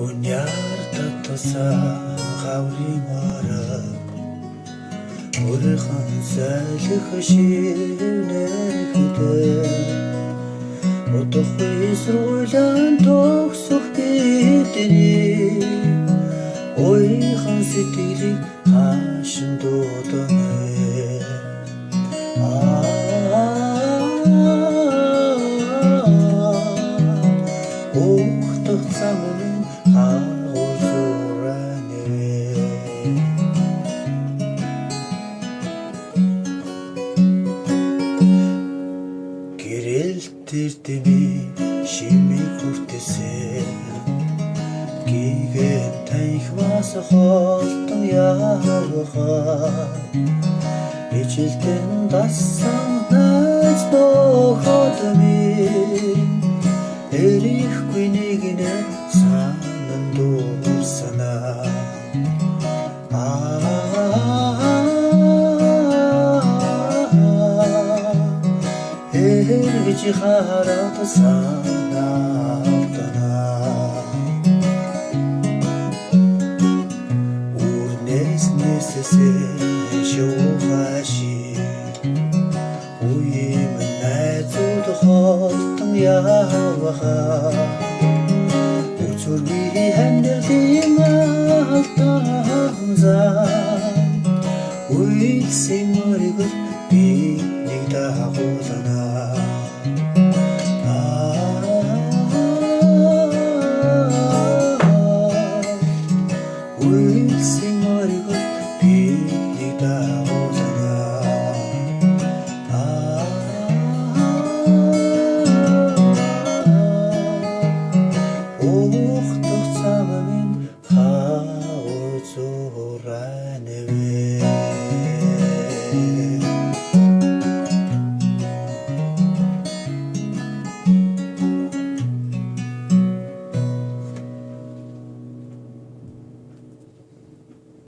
Unyar tatasa gawlimara Urkhan salih shivnehde Otokhis rulan toksuk bidini Oy khan sitili hashin dodane Ухтах замын хагуулзууране Гэрэлтэрдэми шимиг хүртэсэ Гиген танхимаас холтон явахаа Ичилтэн дасан найз нөхөдми Эрихгүй нэгнэ санан дуурсанаа Эргэж хараад санаалтанаа Үрнэс нэсэсэ шуухаши Уим найзууд холтон явахаа Үзүрби хань